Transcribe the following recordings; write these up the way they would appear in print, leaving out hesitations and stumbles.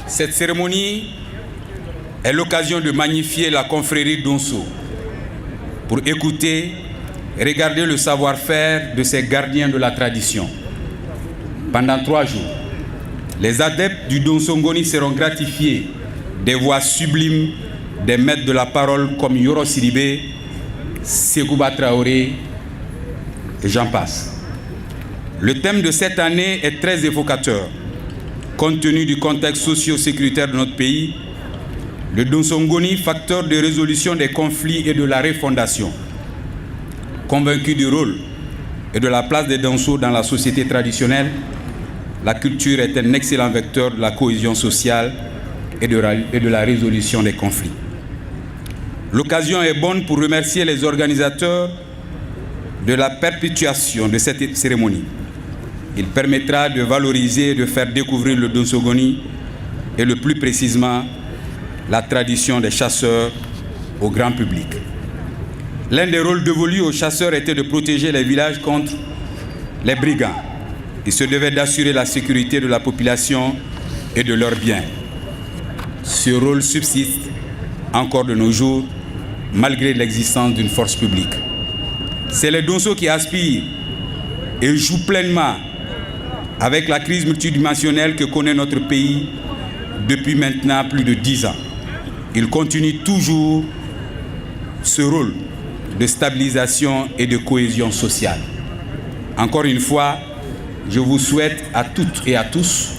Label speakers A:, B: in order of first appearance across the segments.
A: Cette cérémonie est l'occasion de magnifier la confrérie d'Onso pour écouter et regarder le savoir-faire de ces gardiens de la tradition. Pendant 3 jours, les adeptes du Donsongoni seront gratifiés des voix sublimes des maîtres de la parole comme Yoro Sidibé, Ségouba Traoré et j'en passe. Le thème de cette année est très évocateur. Compte tenu du contexte socio-sécuritaire de notre pays, le Donsongoni, facteur de résolution des conflits et de la refondation. Convaincu du rôle et de la place des Donso dans la société traditionnelle, la culture est un excellent vecteur de la cohésion sociale et de la résolution des conflits. L'occasion est bonne pour remercier les organisateurs de la perpétuation de cette cérémonie. Il permettra de valoriser et de faire découvrir le Donsongoni et le plus précisément la tradition des chasseurs au grand public. L'un des rôles dévolus aux chasseurs était de protéger les villages contre les brigands. Il se devait d'assurer la sécurité de la population et de leurs biens. Ce rôle subsiste encore de nos jours, malgré l'existence d'une force publique. C'est les Donso qui aspirent et jouent pleinement avec la crise multidimensionnelle que connaît notre pays depuis maintenant plus de 10 ans. Ils continuent toujours ce rôle de stabilisation et de cohésion sociale. Encore une fois, je vous souhaite à toutes et à tous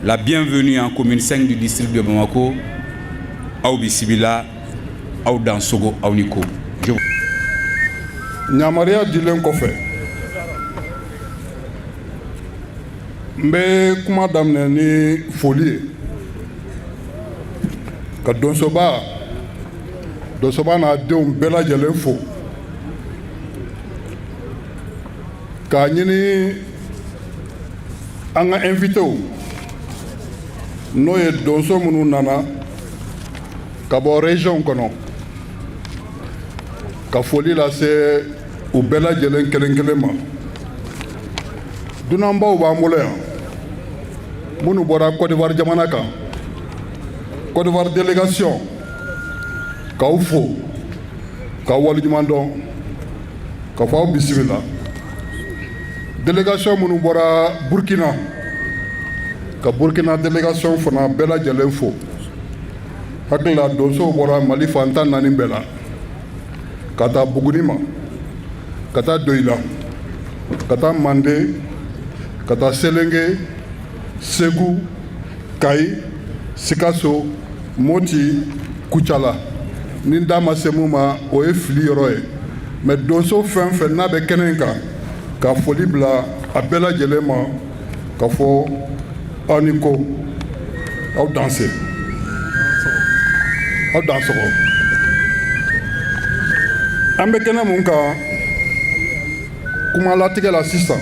A: la bienvenue en commune 5 du district de Bamako, Aou Bisibila, Aou Dansogo, Aou Niko.
B: Nyamaria dilen kofe. Mbe kuma damne ni folie. Ka Donsoba na denw bɛɛ lajɛlen fo. K'a ɲini an ka invitew n'o ye Donso minnu nana ka bɔ région kɔnɔ. Ka foli lase u bɛɛ lajɛlen kelen kelen ma. Dunanbaw b'an bolo yan minnu bɔra Côte d'Ivoire jamana kan. Côte d'Ivoire délégation k'aw fo k'aw waleɲuman dɔn k'a fɔ aw bisimila. Délégation minnu bɔra Burkina ka Burkina délégation fana bɛɛ lajɛlen fo. Hakili la Donsow bɔra Mali fan 14 bɛɛ la ka taa Buguni ma ka taa Doila ka taa Mande ka taa Selenge Segu Kayi Sikaso Moti Kucala ni da ma se mun ma o ye fili yɔrɔ ye mais Donso fɛn fɛn n'a bɛ kɛnɛ in kan ka foli bila a bɛɛ lajɛlen ma ka fɔ aw ni ko aw danse aw dansɔgɔ. An bɛ kɛnɛ mun kan kuma latigɛ la sisan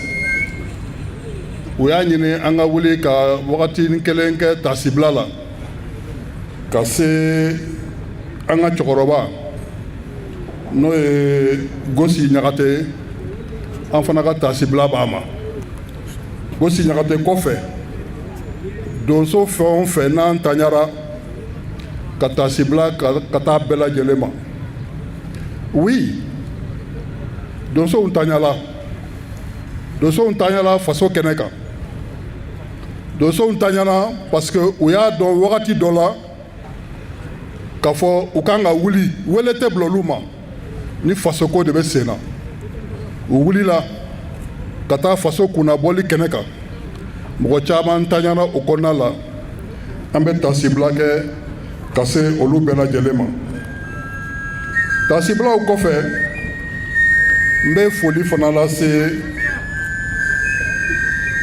B: o y'a ɲini an ka wuli ka wagatinin kelen kɛ tasibila la ka se an ka cɛkɔrɔba n'o ye Gosi Ɲagate an fana ka tasibila b'a ma. Gosi Ɲagate kɔfɛ Donso fɛn o fɛn n'an taɲara ka tasibila ka taa bɛɛ lajɛlen ma. Oui, Donso ntanyala faso kɛnɛ kan. Donso ntanyala parce que u y'a dɔn wagati dɔ la k'a fɔ u kan ka wuli wele tɛ bila olu ma ni fasoko de bɛ sen na. U wulila ka taa faso kunnabɔli kɛnɛ kan. Mɔgɔ caman ntanyala o kɔnɔna la. An bɛ tasibila kɛ ka se olu bɛɛ lajɛlen ma. Tasibilaw kɔfɛ n bɛ foli fana lase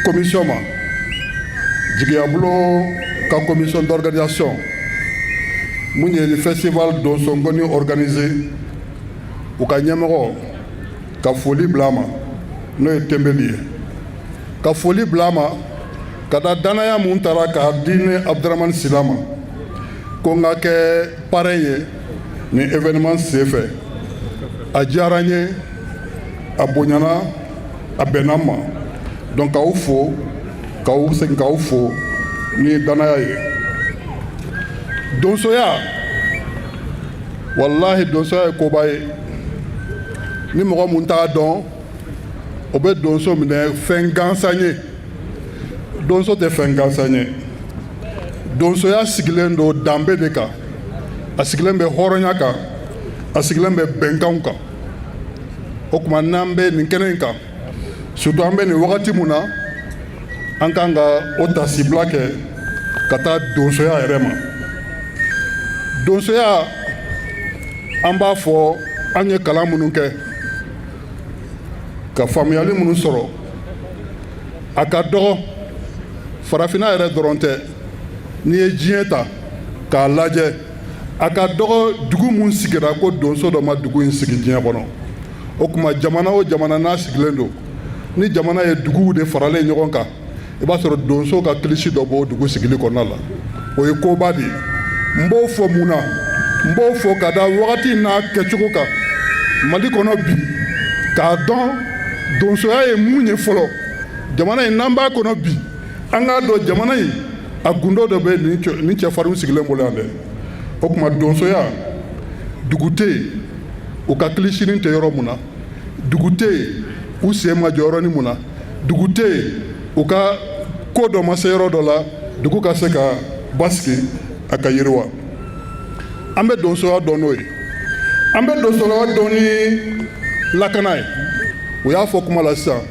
B: commission ma Jigiyabulo ka commission d'organisation mun ye le festival Donsongoni organisé u ka ɲɛmɔgɔ ka foli bila a ma n'o ye Tembeli ye ka foli bila a ma ka da danaya mun taara k'a di ne Abdramane Sila ma ko n ka kɛ parrain ye ni événement senfɛ. A diyara n ye a bonyana a bɛnna ma donc k'aw fo k'aw segin k'aw fo ni danaya ye. donsoya wallahi donsoya ye koba ye ni mɔgɔ mun t'a dɔn o bɛ donso minɛ fɛn gansan ye donso tɛ fɛn gansan ye donsoya sigilen don danbe de kan a sigilen bɛ hɔrɔnya kan a sigilen bɛ bɛnkanw kan o tuma n'an bɛ nin kɛnɛ in kan surtout an bɛ nin wagati mun na an kan ka o tasibila kɛ ka taa donsoya yɛrɛ ma donsoya an b'a fɔ an ye kalan minnu kɛ ka faamuyali minnu sɔrɔ a ka dɔgɔ farafinna yɛrɛ dɔrɔn tɛ n'i ye diɲɛ ta k'a lajɛ a ka dɔgɔ dugu mun sigira ko donso dɔ ma dugu in sigi diɲɛ kɔnɔ o tuma jamana o jamana n'a sigilen don ni jamana ye duguw de faralen ɲɔgɔn kan i b'a sɔrɔ donso ka kilisi dɔ b'o dugu sigili kɔnɔna la o ye koba de ye n b'o fɔ mun na n b'o fɔ ka da wagati n'a kɛcogo kan mali kɔnɔ bi k'a dɔn donsoya ye mun ye fɔlɔ jamana in n'an b'a kɔnɔ bi an k'a dɔn jamana in a gundo dɔ bɛ nin cɛfarinw sigilen bolo yan dɛ o tuma donsoya dugu tɛ yen u ka kilisinin tɛ yɔrɔ mun na dugu tɛ yen u sen ma jɔ yɔrɔnin mun na dugu tɛ yen u ka ko dɔ ma se yɔrɔ dɔ la dugu ka se ka basigi a ka yiriwa an bɛ donsoya dɔn n'o ye an bɛ donsoya dɔn ni lakana ye u y'a fɔ kuma la sisan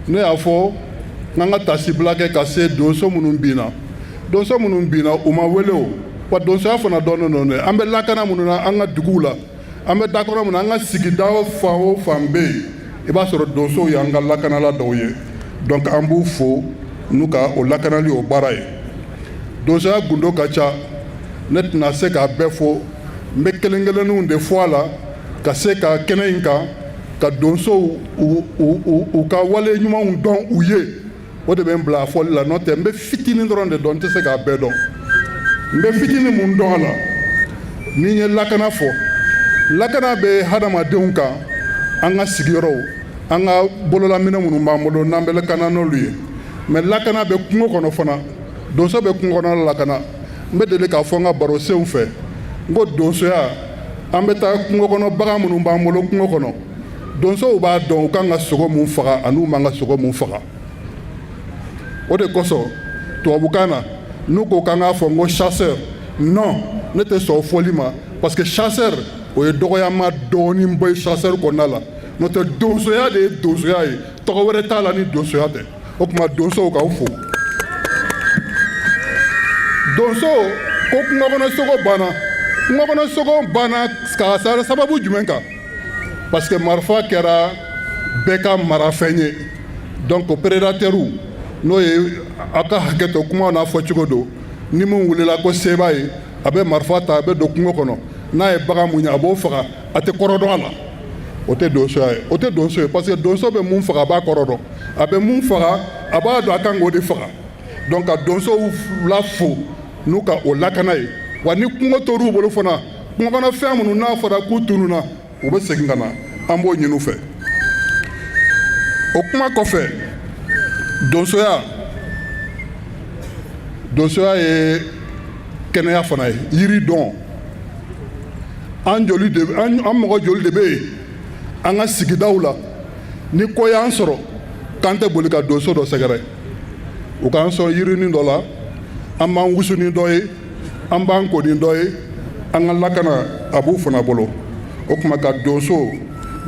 B: ne y'a fɔ n'an ka tasibila kɛ ka se donso minnu binna u ma wele o wa donsoya fana dɔnnen don dɛ an bɛ lakana minnu na an ka duguw la an bɛ dakɔrɔ minnu na an ka sigida fan o fan bɛ yen i b'a sɔrɔ donsow y'an ka lakanala dɔw ye donc an b'u fo n'u ka o lakanali o baara ye donsoya gundo ka ca ne tɛna se k'a bɛɛ fo n bɛ kelen kelenninw de fɔ a la ka se ka kɛnɛ in kan ka donsow u ka wale ɲumanw dɔn u ye o de bɛ n bila a fɔli la n'o tɛ n bɛ fitinin dɔrɔn de dɔn n tɛ se k'a bɛɛ dɔn n bɛ fitinin mun dɔn a la ni n ye lakana fɔ lakana bɛ hadamadenw kan an ka sigiyɔrɔw an ka bololaminɛ minnu b'an bolo n'an bɛ lakana n'olu ye mɛ lakana bɛ kungo kɔnɔ fana donso bɛ kungo kɔnɔ lakana n bɛ deli k'a fɔ n ka barosenw fɛ n ko donsoya an bɛ taa kungo kɔnɔ bagan minnu b'an bolo kungo kɔnɔ donsow b'a dɔn u kan ka sogo mun faga ani u man ka sogo mun faga o de kosɔn tubabukan na n'u ko k'an k'a fɔ n ko chasseur non ne tɛ sɔn fɔli ma parce que chasseur o ye dɔgɔyama dɔɔnin bɔ chasseur kɔnɔna la n'o tɛ donsoya de ye donsoya ye tɔgɔ wɛrɛ t'a la ni donsoya tɛ o tuma donsow k'aw fo donso ko kungokɔnɔsogo banna k'a sara sababu jumɛn kan parce que marifa kɛra bɛɛ ka marafɛn ye donc prédateurs n'o ye a ka hakɛ to kuma n'a fɔcogo don ni mun wulila ko seba ye a bɛ marifa ta a bɛ don kungo kɔnɔ n'a ye bagan mun ye a b'o faga a tɛ kɔrɔ dɔn a la o tɛ donsoya ye o tɛ donso ye parce que donso bɛ mun faga a b'a kɔrɔ dɔn a bɛ mun faga a b'a dɔn a kan k'o de faga donc ka donsow la fo n'u ka o lakana ye wa ni kungo tor'u bolo fana kungo kɔnɔ fɛn minnu n'a fɔra k'u tununa u bɛ segin ka na an b'o ɲini u fɛ o kuma kɔfɛ donsoya ye kɛnɛya fana ye yiri dɔn an mɔgɔ joli de bɛ yen an ka sigidaw la ni ko y'an sɔrɔ k'an tɛ boli ka donso dɔ sɛgɛrɛ u k'an sɔrɔ yirinin dɔ la an b'an wusu ni dɔ ye an b'an ko ni dɔ ye an ka lakana a b'u fana bolo o tuma ka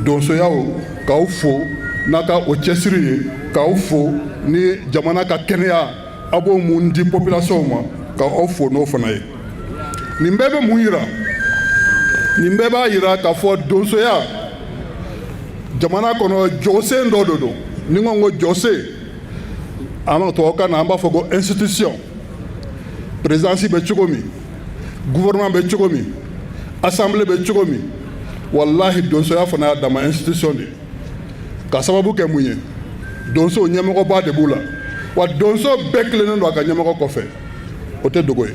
B: donsoyaw k'aw fo n'a ka o cɛsiri ye k'aw fo ni jamana ka kɛnɛya a b'o mun di population ma k'aw fo n'o fana ye nin bɛɛ bɛ mun yira nin bɛɛ b'a yira k'a fɔ donsoya jamana kɔnɔ jɔsen dɔ de don ni n ko jɔsen an ka tubabukan na an b'a fɔ ko institution présidence bɛ cogo min gouvernement bɛ cogo min assemblée bɛ cogo min walahi donsoya fana y'a dama institution de ka sababu kɛ mun ye donso ɲɛmɔgɔba de b'u la wa donso bɛɛ tilennen don a ka ɲɛmɔgɔ kɔfɛ o tɛ dogo ye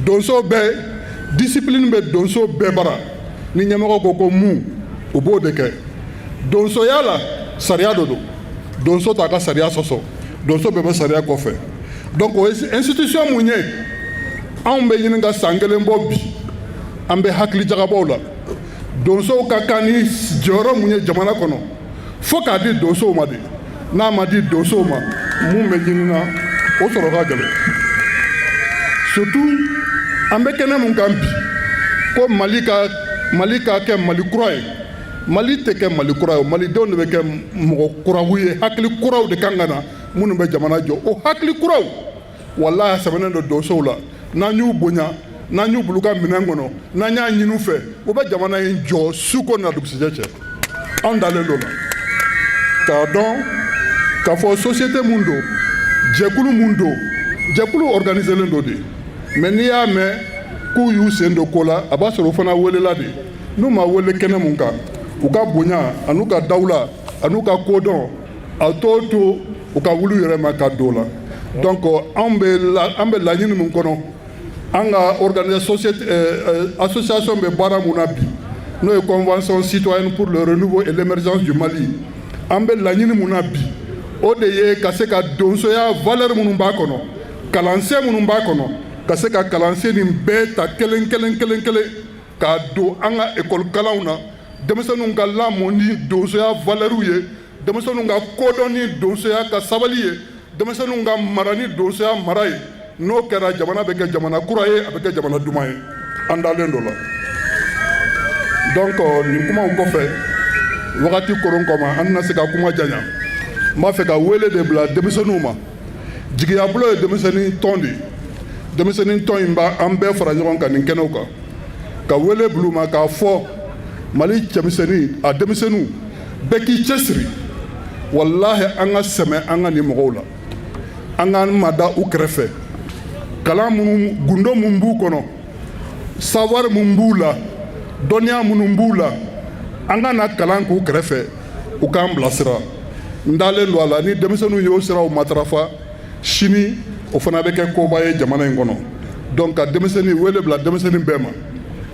B: donso bɛɛ discipline bɛ donso bɛɛ bara ni ɲɛmɔgɔ ko ko mun o b'o de kɛ donsoya la sariya dɔ don donso t'a ka sariya sɔsɔ donso bɛɛ bɛ sariya kɔfɛ donc o ye institution mun ye anw bɛ ɲini ka san kelen bɔ bi an bɛ hakili jagabaw la donsow ka kan ni jɔyɔrɔ mun ye jamana kɔnɔ fo k'a di donsow ma de n'a ma di donsow ma mun bɛ ɲini na o sɔrɔ ka gɛlɛn surtout an bɛ kɛnɛ mun kan bi ko mali ka kɛ mali kura ye mali tɛ kɛ mali kura ye malidenw de bɛ kɛ mɔgɔ kuraw ye hakili kuraw de kan ka na minnu bɛ jamana jɔ o hakili kuraw walahi sɛbɛnnen don donsow la n'an y'u bonya n'an y'u bulu ka minɛn kɔnɔ n'an y'a ɲini u fɛ u bɛ jamana in jɔ su ko na dugusɛjɛ cɛ an dalen don la k'a dɔn k'a fɔ société mun don jɛkulu mun don jɛkulu organiselen don de mais n'i y'a mɛn k'u y'u sen don ko la a b'a sɔrɔ u fana welela de n'u ma wele kɛnɛ mun kan u ka bonya an'u ka dawula an'u ka kodɔn a t'o to u ka wuli u yɛrɛ ma ka don la donc an bɛ laɲini mun kɔnɔ an ka association bɛ baara mun na bi n'o ye convention citoyenne pour le renouveau et l'émergence du Mali an bɛ laɲini mun na bi o de ye ka se ka donsoya valeur minnu b'a kɔnɔ kalansen minnu b'a kɔnɔ ka se ka kalansen nin bɛɛ ta kelen kelen kelen kelen k'a don an ka école kalanw na denmisɛnninw ka lamɔ ni donsoya valeur ye denmisɛnninw ka kodɔn ni donsoya ka sabali ye denmisɛnninw ka mara ni donsoya mara ye n'o kɛra jamana bɛ kɛ jamana kura ye a bɛ kɛ jamana duman ye an dalen dɔ la donc nin kumaw kɔfɛ wagati koron kɔma an tɛna se ka kuma janya n b'a fɛ ka wele de bila denmisɛnninw ma jigiyabulo ye denmisɛnnin tɔn de ye denmisɛnnin tɔn in b'an bɛɛ fara ɲɔgɔn kan nin kɛnɛw kan ka wele bila u ma k'a fɔ mali cɛmisɛnnin a denmisɛnninw bɛɛ k'i cɛsiri walahi an ka sɛmɛ an ka nin mɔgɔw la an k'an mada u kɛrɛfɛ kalan minnu gundo mun b'u kɔnɔ savoir mun b'u la dɔnniya minnu b'u la an ka na kalan k'u kɛrɛfɛ u k'an bilasira n dalen don a la ni denmisɛnninw y'o siraw matarafa sini o fana bɛ kɛ koba ye jamana in kɔnɔ donc ka denmisɛnnin wele bila denmisɛnnin bɛɛ ma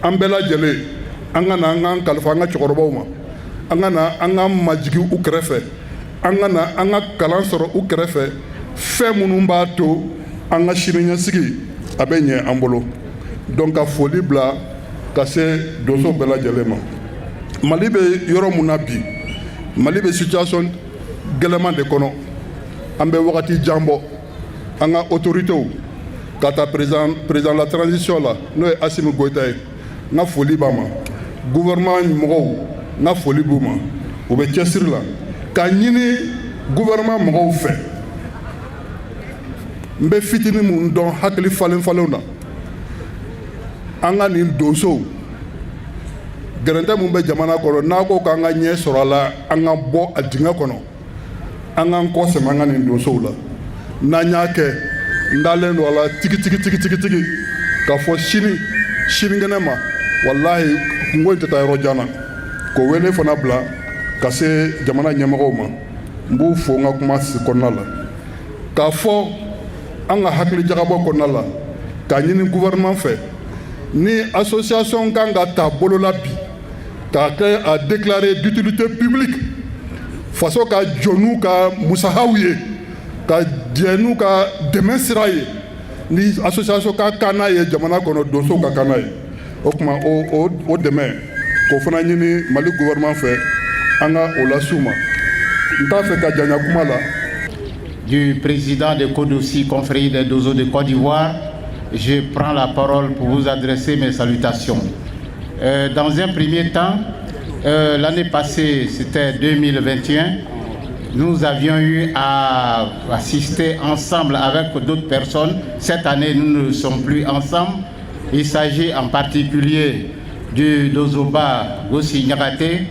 B: an bɛɛ lajɛlen an ka na an k'an kalifa an ka cɛkɔrɔbaw ma an ka na an k'an majigi u kɛrɛfɛ an ka na an ka kalan sɔrɔ u kɛrɛfɛ fɛn minnu b'a to an ka siniɲɛsigi a bɛ ɲɛ an bolo donc ka foli bila ka se donso bɛɛ lajɛlen ma mali bɛ yɔrɔ mun na bi mali bɛ situation gɛlɛman de kɔnɔ an bɛ wagati jan bɔ an ka autoritéw ka taa président la transition la n'o ye Assimi Goïta ye n ka foli b'a ma gouvernement mɔgɔw n ka foli b'u ma u bɛ cɛsiri la ka ɲini gouvernement mɔgɔw fɛ n bɛ fitinin mun dɔn hakili falen falenw na an ka nin donsow gɛrɛntɛ mun bɛ jamana kɔnɔ n'a ko k'an ka ɲɛ sɔrɔ a la an ka bɔ a dingɛ kɔnɔ an k'an kɔ sɛmɛ an ka nin donsow la n'an y'a kɛ n dalen don a la tigitigi k'a fɔ sinikɛnɛ ma walahi kungo in tɛ taa yɔrɔ jan na k'o wele fana bila ka se jamana ɲɛmɔgɔw ma n b'u fo n ka kuma kɔnɔna la k'a fɔ an ka hakili jagabɔ kɔnɔna la k'a ɲini gouvernement fɛ ni association kan ka ta bolo la bi k'a kɛ a déclaré d'utilité publique faso ka jɔ n'u ka musahaw ye ka jɛ n'u ka dɛmɛ sira ye ni association ka kan n'a ye jamana kɔnɔ donsow ka kan n'a ye o tuma o dɛmɛ k'o fana ɲini mali gouvernement fɛ an ka o las'u ma n t'a fɛ ka janya kuma la.
C: Du président de CODOCI, confrérie des Dosos de Côte d'Ivoire, je prends la parole pour vous adresser mes salutations. Dans un premier temps, l'année passée, c'était 2021, nous avions eu à assister ensemble avec d'autres personnes. Cette année, nous ne sommes plus ensemble. Il s'agit en particulier du Dozoba Gossi Nyagate,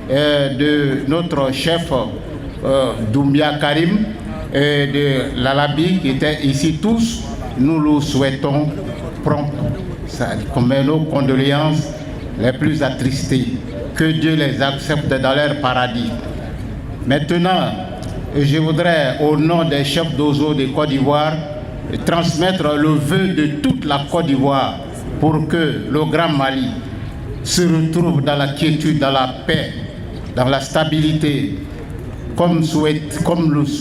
C: de notre chef Doumbia Karim, et de l'Alabi qui étaient ici tous. Nous le souhaitons prompt, comme nos condoléances les plus attristées. Que Dieu les accepte dans leur paradis. Maintenant, je voudrais, au nom des chefs d'Ozo de Côte d'Ivoire, transmettre le vœu de toute la Côte d'Ivoire pour que le Grand Mali se retrouve dans la quiétude, dans la paix, dans la stabilité, comme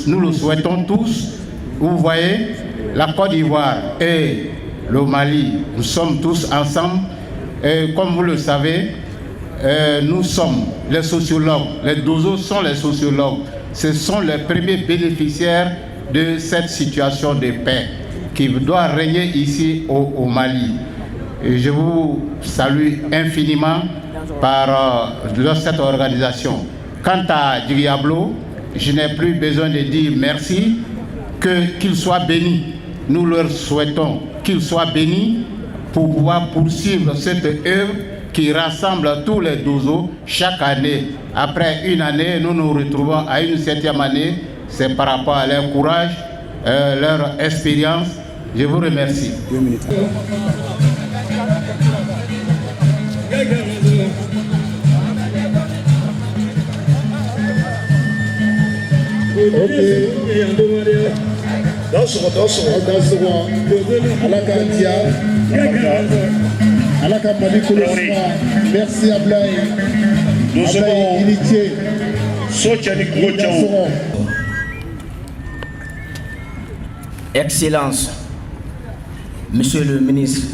C: nous le souhaitons tous. Vous voyez, la Côte d'Ivoire est le Mali, nous sommes tous ensemble. Et comme vous le savez, nous sommes les sociologues. Les Dozo sont les sociologues. Ce sont les premiers bénéficiaires de cette situation de paix qui doit régner ici au Mali. Et je vous salue infiniment par cette organisation. Quant à Diablo, je n'ai plus besoin de dire merci, qu'il soit béni. Nous leur souhaitons qu'il soit béni pour pouvoir poursuivre cette œuvre qui rassemble tous les Dozo chaque année. Après une année, nous nous retrouvons à une 7e année. C'est par rapport à leur courage, leur expérience. Je vous remercie.
D: 2 minutes.
E: Merci Ablaye.
F: Excellence, Monsieur le ministre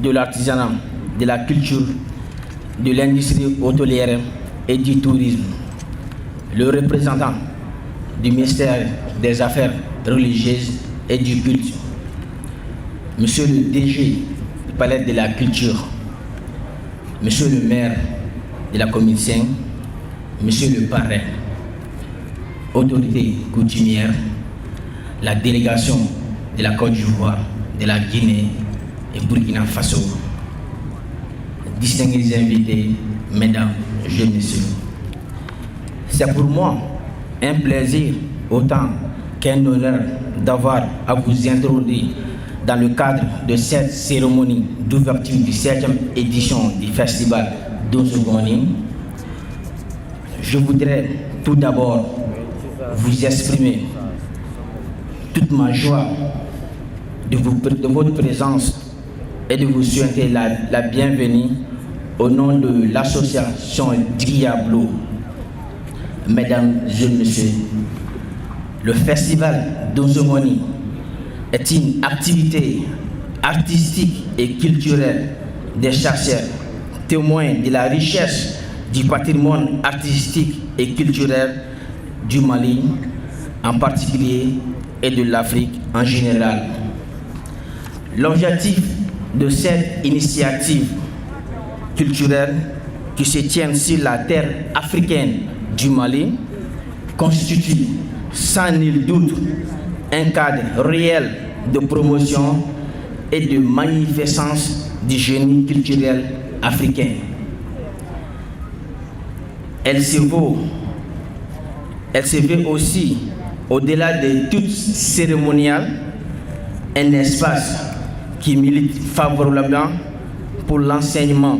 F: de l'Artisanat, de la Culture, de l'Industrie hôtelière et du Tourisme, le représentant du ministère des Affaires religieuses et du culte, Monsieur le DG du Palais de la Culture, Monsieur le maire de la commune 5, Monsieur le parrain, autorités coutumières, la délégation de la Côte d'Ivoire, de la Guinée et Burkina Faso, distingués invités, mesdames, jeunes messieurs. C'est pour moi un plaisir autant qu'un honneur d'avoir à vous introduire dans le cadre de cette cérémonie d'ouverture du 7e édition du festival d'Ozougoni. Je voudrais tout d'abord vous exprimer toute ma joie de votre présence et de vous souhaiter la bienvenue au nom de l'association Diablo. Mesdames et messieurs, le festival d'Ozougoni est une activité artistique et culturelle des chasseurs, témoins de la richesse du patrimoine artistique et culturel du Mali en particulier et de l'Afrique en général. L'objectif de cette initiative culturelle qui se tient sur la terre africaine du Mali constitue sans nul doute un cadre réel de promotion et de magnificence du génie culturel africain. Elle se veut aussi, au-delà de tout cérémonial, un espace qui milite favorablement pour l'enseignement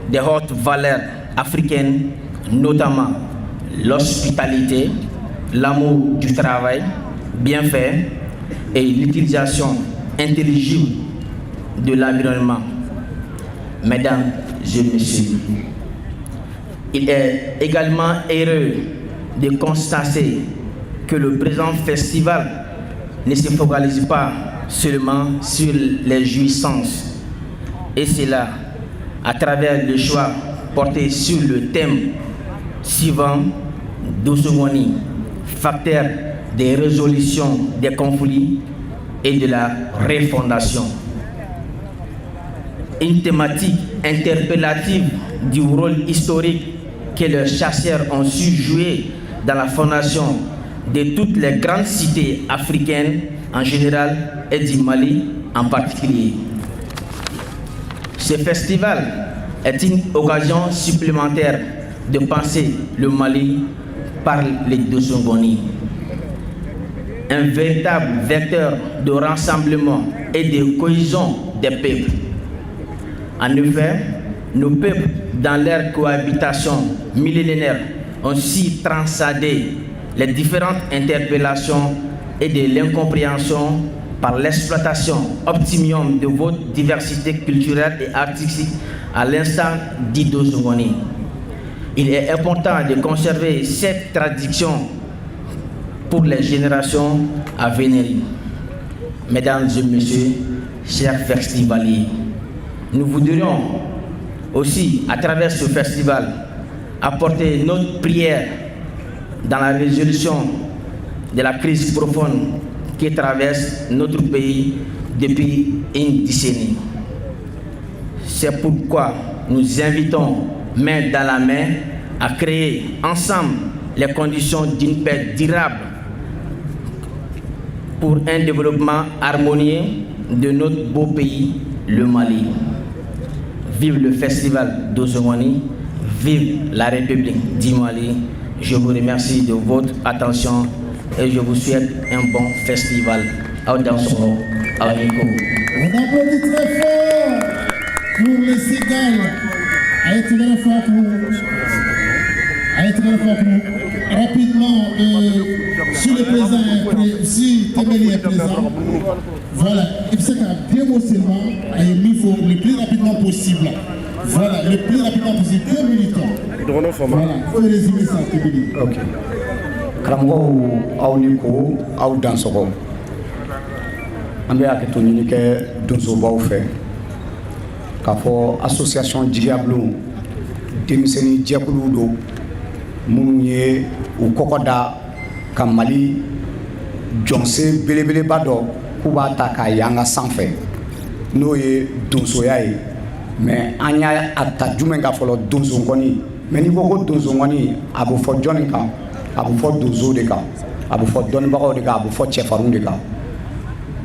F: des hautes valeurs africaines, notamment l'hospitalité, l'amour du travail bien fait et l'utilisation intelligible de l'environnement. Mesdames et messieurs, il est également heureux de constater que le présent festival ne se focalise pas seulement sur les jouissances, et cela à travers le choix porté sur le thème suivant d'Ozougoni, facteur de résolution des conflits et de la refondation. Une thématique interpellative du rôle historique que les chasseurs ont su jouer dans la fondation de toutes les grandes cités africaines en général et du Mali en particulier. Ce festival est une occasion supplémentaire de penser le Mali par les Ozougoni, un véritable vecteur de rassemblement et de cohésion des peuples. En effet, nos peuples, dans leur cohabitation millénaire, ont su transcender les différentes interpellations et de l'incompréhension par l'exploitation optimum de votre diversité culturelle et artistique à l'instar d'Ozougoni. Il est important de conserver cette tradition pour les générations à venir. Mesdames et messieurs, chers festivaliers. Nous voudrions aussi, à travers ce festival, apporter notre prière dans la résolution de la crise profonde qui traverse notre pays depuis une décennie. C'est pourquoi nous invitons, main dans la main, à créer ensemble les conditions d'une paix durable pour un développement harmonieux de notre beau pays, le Mali. Vive le festival d'Ozongoni, vive la République du Mali. Je vous remercie de votre attention et je vous souhaite un bon festival.
E: On applaudit très fort pour les cigales. Rapidement, si le président si Temeli est présent, voilà, il faut bien seulement, il faut le plus rapidement possible. Voilà, le plus rapidement possible, 2 minutes. Voilà, il faut résumer ça, Temeli.
D: Ok. Karamɔgɔw aw ni ko aw dansɔgɔ an bɛ hakɛto ɲini kɛ donsobaw fɛ k'a fɔ association jigiyabulon denmisɛnnin jɛkuluw don minnu ye u kɔkɔ da ka Mali jɔnsen belebeleba dɔ k'u b'a ta k'a y'an ka sanfɛ n'o ye donsoya ye mais an y'a ta jumɛn kan fɔlɔ donso kɔni mais n'i ko ko donso kɔni a bɛ fɔ jɔnni kan a bɛ fɔ donso de kan a bɛ fɔ dɔnnibagaw de kan a bɛ fɔ cɛfarinw de kan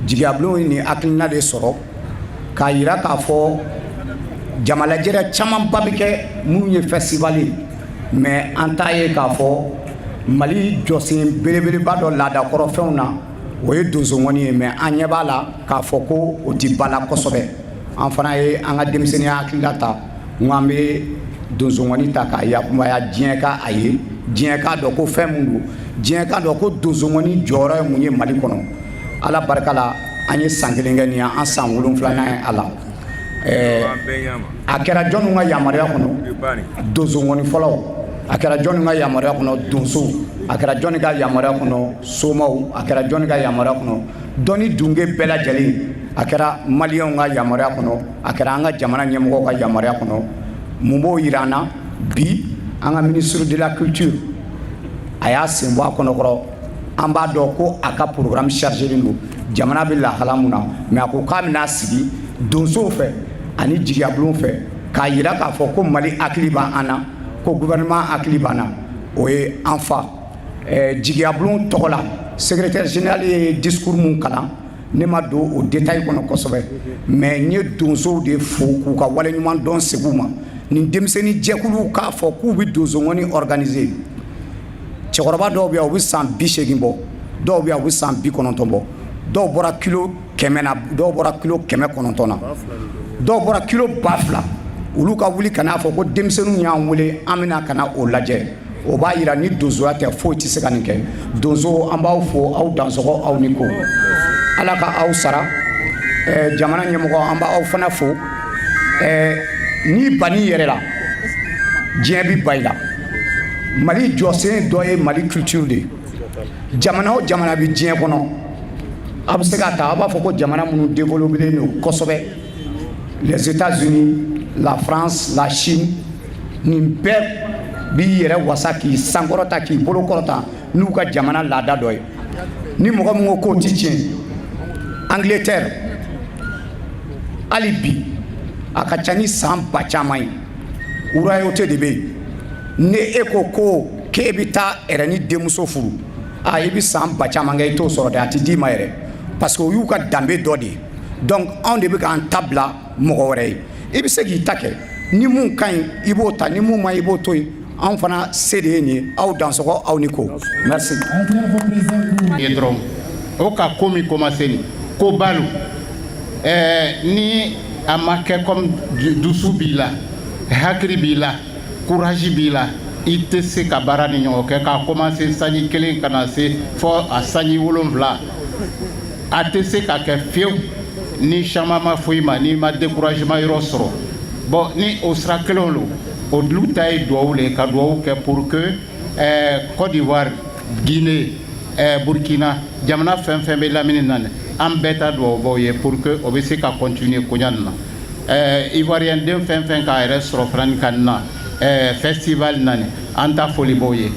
D: jigiyabulon ye nin hakilina de sɔrɔ k'a yira k'a fɔ jamalajɛrɛ camanba bɛ kɛ minnu ye festival ye mais an t'a ye k'a fɔ Mali jɔsen belebeleba dɔ laadakɔrɔfɛnw na o ye donsoŋɔni ye mais an ɲɛ b'a la k'a fɔ ko o tɛ ba la kosɛbɛ an fana ye an ka denmisɛnninya hakilila ta n ko an bɛ donsoŋɔni ta k'a yakubaya diɲɛ ka a ye diɲɛ k'a dɔn ko fɛn min don diɲɛ k'a dɔn ko donsoŋɔni jɔyɔrɔ ye mun ye Mali kɔnɔ ala barika la an ye san kelen kɛ nin ye an san 7nan ye a la a kɛra jɔnniw ka yamaruya kɔnɔ donsoŋɔni fɔlɔ a kɛra jɔnni ka yamaruya kɔnɔ donso a kɛra jɔnni ka yamaruya kɔnɔ somaw a kɛra jɔnni ka yamaruya kɔnɔ dɔnni dunke bɛɛ lajɛlen a kɛra maliyɛnw ka yamaruya kɔnɔ a kɛra an ka jamana ɲɛmɔgɔw ka yamaruya kɔnɔ mun b'o yira an na bi an ka ministre de la culture a y'a sen bɔ a kɔnɔkɔrɔ an b'a dɔn ko a ka programme chargélen don jamana bɛ lahala mun na mais a ko k'a bɛna sigi donsow fɛ ani jigiyabulon fɛ k'a yira k'a fɔ ko Mali hakili b'an na ko gouvernement hakili b'an na o ye an fa jigiyabulon tɔgɔ la secrétaire général ye discours mun kalan ne ma don o détail kɔnɔ kosɛbɛ mais n ye donsow de fo k'u ka waleɲuman dɔn segu ma nin denmisɛnnin jɛkuluw k'a fɔ k'u bɛ donsoŋɔni organiser cɛkɔrɔba dɔw bɛ yan u bɛ san 80 bɔ dɔw bɛ yan u bɛ san 90 bɔ dɔw bɔra kilo 100 na dɔw bɔra kilo 190 na dɔw bɔra kilo 2000 olu ka wuli ka n'a fɔ ko denmisɛnninw y'an wele an bɛna ka na o lajɛ o b'a yira ni donsoya tɛ foyi tɛ se ka nin kɛ donso an b'aw fo aw dansɔgɔ aw ni ko ala ka aw sara jamana ɲɛmɔgɔ an b'aw fana fo n'i banni yɛrɛ la diɲɛ bɛ ba i la Mali jɔsen dɔ ye Mali culture de jamana o jamana bɛ diɲɛ kɔnɔ a bɛ se ka ta a b'a fɔ ko jamana minnu développé don kosɛbɛ les États-Unis la France la Chine nin bɛɛ b'i yɛrɛ wasa k'i sankɔrɔta k'i bolo kɔrɔta n'u ka jamana laada dɔ ye ni mɔgɔ min ko k'o ti tiɲɛ Angleterre hali bi a ka ca ni san ba caman ye royauté de bɛ yen ni e ko k'e bɛ taa yɛrɛ ni denmuso furu a i bɛ san ba caman kɛ i t'o sɔrɔ dɛ a tɛ d'i ma yɛrɛ parce que o y'u ka danbe dɔ de ye donc anw de bɛ k'an ta bila mɔgɔ wɛrɛ ye i bɛ se k'i ta kɛ ni mun ka ɲi i b'o ta ni mun ma i b'o to yen anw fana se de ye nin ye aw dansɔgɔ aw ni ko merci.
C: ye dɔrɔn o ka ko min commencé nin ko balu ni a ma kɛ comme dusu b'i la hakili b'i la courage b'i la i tɛ se ka baara ni ɲɔgɔn kɛ k'a commencé sanji 1 ka na se fɔ a sanji 7 a tɛ se ka kɛ fiyewu ni caman ma foyi ma n'i ma découragement yɔrɔ sɔrɔ bon ni o sira kelenw lo olu ta ye duwawu le ka duwawu kɛ pour que Côte d'Ivoire Guinée Burkina jamana fɛn fɛn bɛ lamini na an bɛɛ ta duwawu baw ye pour que o bɛ se ka continuer koɲa nin na ivoirien den fɛn fɛn k'a yɛrɛ sɔrɔ Franni Kane na festival nani an ta foli baw ye